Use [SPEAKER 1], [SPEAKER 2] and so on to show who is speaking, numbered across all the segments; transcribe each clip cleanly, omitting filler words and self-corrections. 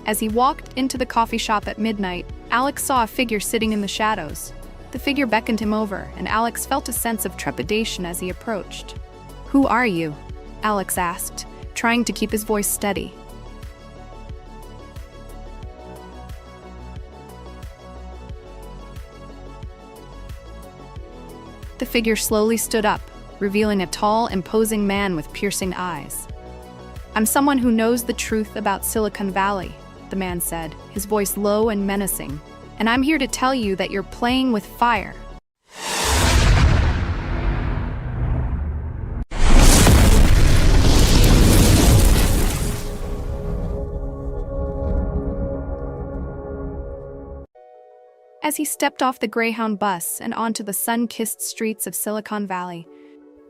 [SPEAKER 1] As he walked into the coffee shop at midnight, Alex saw a figure sitting in the shadows. The figure beckoned him over, and Alex felt a sense of trepidation as he approached. "Who are you?" Alex asked, trying to keep his voice steady. The figure slowly stood up, revealing a tall, imposing man with piercing eyes. "I'm someone who knows the truth about Silicon Valley," the man said, his voice low and menacing. "And I'm here to tell you that you're playing with fire." As he stepped off the Greyhound bus and onto the sun-kissed streets of Silicon Valley,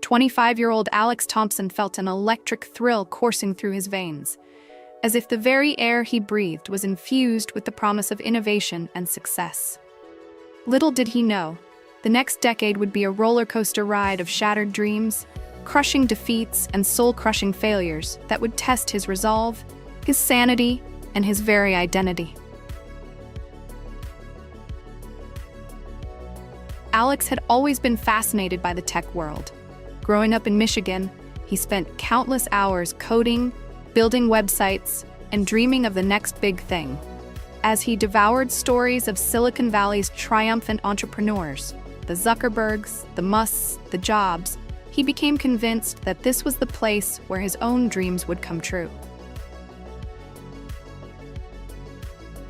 [SPEAKER 1] 25-year-old Alex Thompson felt an electric thrill coursing through his veins, as if the very air he breathed was infused with the promise of innovation and success. Little did he know, the next decade would be a roller coaster ride of shattered dreams, crushing defeats, and soul-crushing failures that would test his resolve, his sanity, and his very identity. Alex had always been fascinated by the tech world. Growing up in Michigan, he spent countless hours coding, building websites, and dreaming of the next big thing. As he devoured stories of Silicon Valley's triumphant entrepreneurs, the Zuckerbergs, the Musks, the Jobs, he became convinced that this was the place where his own dreams would come true.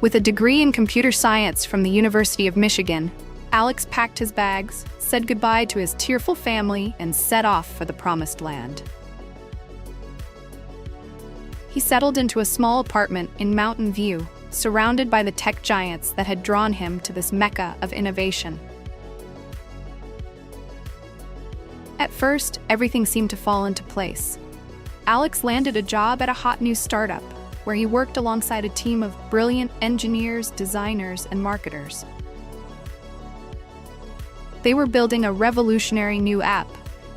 [SPEAKER 1] With a degree in computer science from the University of Michigan, Alex packed his bags, said goodbye to his tearful family, and set off for the promised land. He settled into a small apartment in Mountain View, surrounded by the tech giants that had drawn him to this mecca of innovation. At first, everything seemed to fall into place. Alex landed a job at a hot new startup, where he worked alongside a team of brilliant engineers, designers, and marketers. They were building a revolutionary new app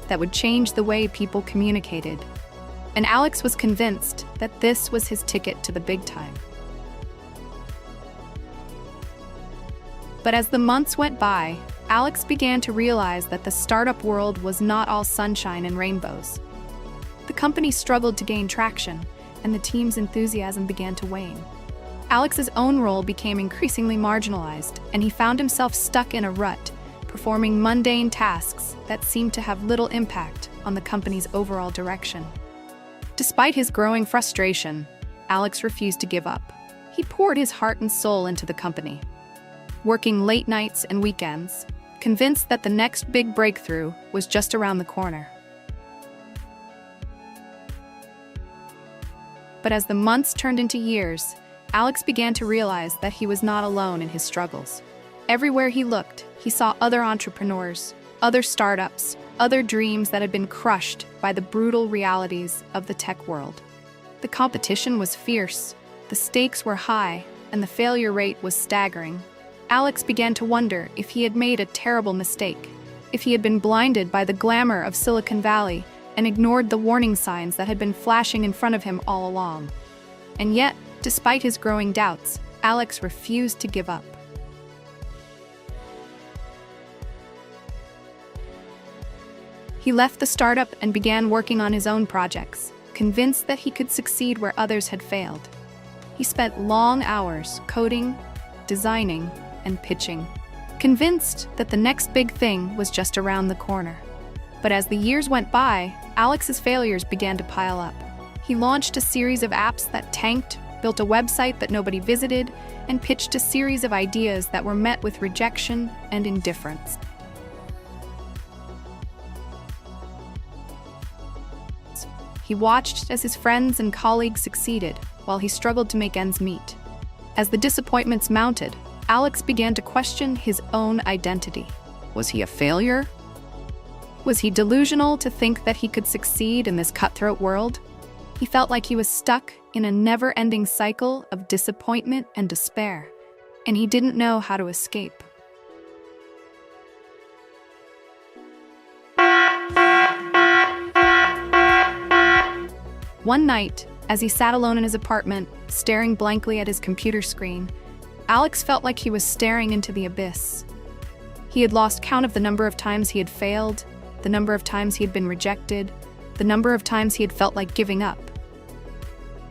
[SPEAKER 1] that would change the way people communicated. And Alex was convinced that this was his ticket to the big time. But as the months went by, Alex began to realize that the startup world was not all sunshine and rainbows. The company struggled to gain traction, and the team's enthusiasm began to wane. Alex's own role became increasingly marginalized, and he found himself stuck in a rut, performing mundane tasks that seemed to have little impact on the company's overall direction. Despite his growing frustration, Alex refused to give up. He poured his heart and soul into the company, working late nights and weekends, convinced that the next big breakthrough was just around the corner. But as the months turned into years, Alex began to realize that he was not alone in his struggles. Everywhere he looked, he saw other entrepreneurs, other startups, other dreams that had been crushed by the brutal realities of the tech world. The competition was fierce, the stakes were high, and the failure rate was staggering. Alex began to wonder if he had made a terrible mistake, if he had been blinded by the glamour of Silicon Valley and ignored the warning signs that had been flashing in front of him all along. And yet, despite his growing doubts, Alex refused to give up. He left the startup and began working on his own projects, convinced that he could succeed where others had failed. He spent long hours coding, designing, and pitching, convinced that the next big thing was just around the corner. But as the years went by, Alex's failures began to pile up. He launched a series of apps that tanked, built a website that nobody visited, and pitched a series of ideas that were met with rejection and indifference. He watched as his friends and colleagues succeeded, while he struggled to make ends meet. As the disappointments mounted, Alex began to question his own identity. Was he a failure? Was he delusional to think that he could succeed in this cutthroat world? He felt like he was stuck in a never-ending cycle of disappointment and despair, and he didn't know how to escape. One night, As he sat alone in his apartment, staring blankly at his computer screen, Alex felt like he was staring into the abyss. He had lost count of the number of times he had failed, the number of times he had been rejected, the number of times he had felt like giving up.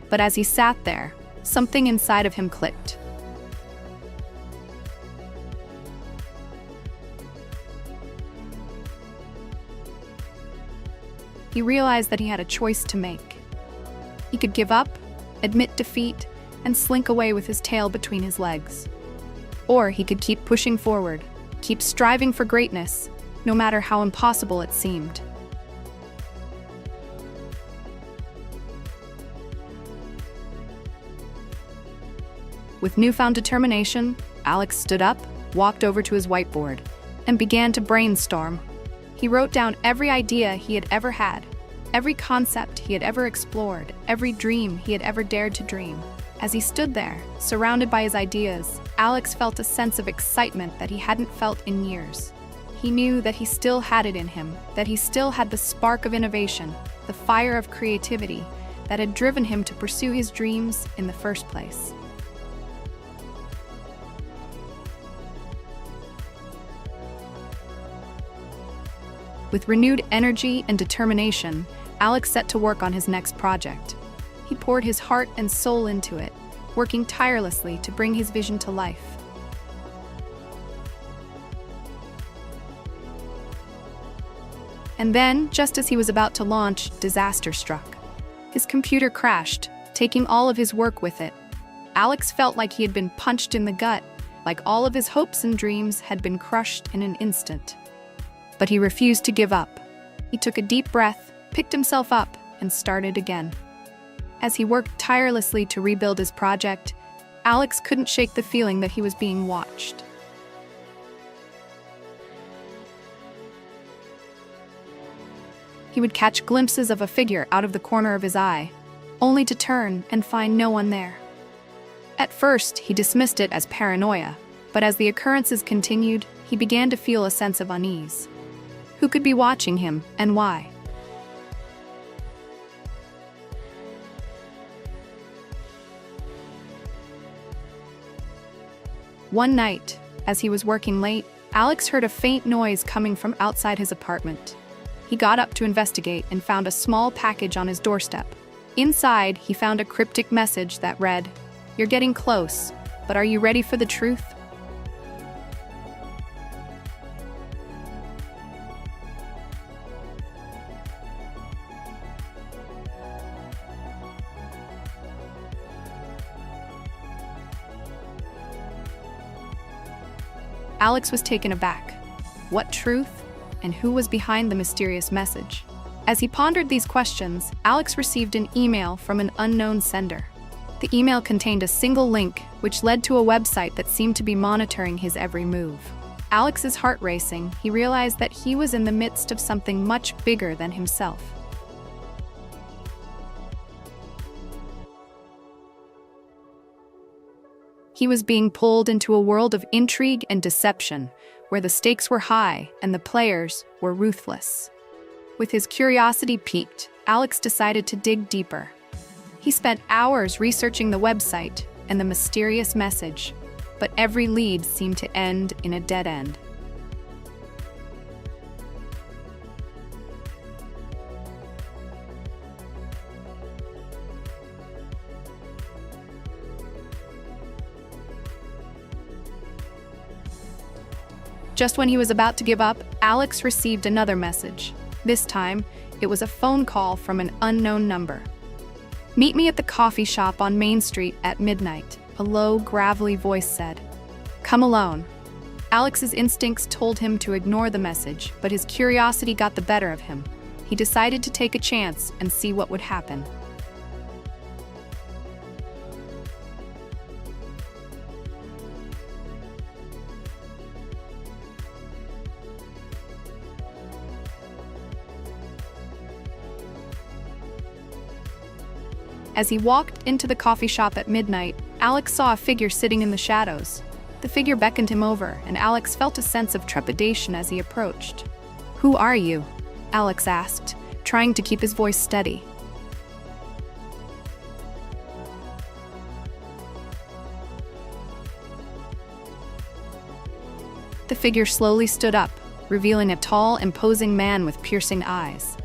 [SPEAKER 1] But as he sat there, something inside of him clicked. He realized that he had a choice to make. He could give up, admit defeat, and slink away with his tail between his legs. Or he could keep pushing forward, keep striving for greatness, no matter how impossible it seemed. With newfound determination, Alex stood up, walked over to his whiteboard, and began to brainstorm. He wrote down every idea he had ever had, every concept he had ever explored, every dream he had ever dared to dream. As he stood there, surrounded by his ideas, Alex felt a sense of excitement that he hadn't felt in years. He knew that he still had it in him, that he still had the spark of innovation, the fire of creativity that had driven him to pursue his dreams in the first place. With renewed energy and determination, Alex set to work on his next project. He poured his heart and soul into it, working tirelessly to bring his vision to life. And then, just as he was about to launch, disaster struck. His computer crashed, taking all of his work with it. Alex felt like he had been punched in the gut, like all of his hopes and dreams had been crushed in an instant. But he refused to give up. He took a deep breath, picked himself up, and started again. As he worked tirelessly to rebuild his project, Alex couldn't shake the feeling that he was being watched. He would catch glimpses of a figure out of the corner of his eye, only to turn and find no one there. At first, he dismissed it as paranoia, but as the occurrences continued, he began to feel a sense of unease. Who could be watching him, and why? One night, as he was working late, Alex heard a faint noise coming from outside his apartment. He got up to investigate and found a small package on his doorstep. Inside, he found a cryptic message that read, "You're getting close, but are you ready for the truth?" Alex was taken aback. What truth? And who was behind the mysterious message? As he pondered these questions, Alex received an email from an unknown sender. The email contained a single link, which led to a website that seemed to be monitoring his every move. Alex's heart racing, he realized that he was in the midst of something much bigger than himself. He was being pulled into a world of intrigue and deception, where the stakes were high and the players were ruthless. With his curiosity piqued, Alex decided to dig deeper. He spent hours researching the website and the mysterious message, but every lead seemed to end in a dead end. Just when he was about to give up, Alex received another message. This time, it was a phone call from an unknown number. "Meet me at the coffee shop on Main Street at midnight," a low, gravelly voice said. "Come alone." Alex's instincts told him to ignore the message, but his curiosity got the better of him. He decided to take a chance and see what would happen. As he walked into the coffee shop at midnight, Alex saw a figure sitting in the shadows. The figure beckoned him over, and Alex felt a sense of trepidation as he approached. "Who are you?" Alex asked, trying to keep his voice steady. The figure slowly stood up, revealing a tall, imposing man with piercing eyes.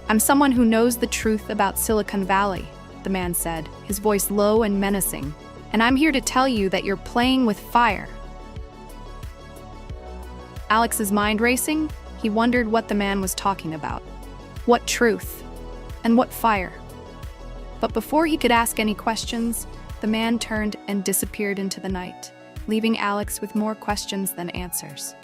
[SPEAKER 1] "I'm someone who knows the truth about Silicon Valley," the man said, his voice low and menacing. "And I'm here to tell you that you're playing with fire." Alex's mind racing, he wondered what the man was talking about. What truth? And what fire? But before he could ask any questions, the man turned and disappeared into the night, leaving Alex with more questions than answers.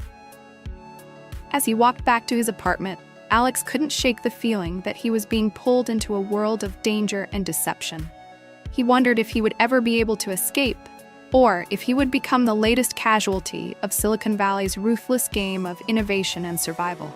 [SPEAKER 1] As he walked back to his apartment, Alex couldn't shake the feeling that he was being pulled into a world of danger and deception. He wondered if he would ever be able to escape, or if he would become the latest casualty of Silicon Valley's ruthless game of innovation and survival.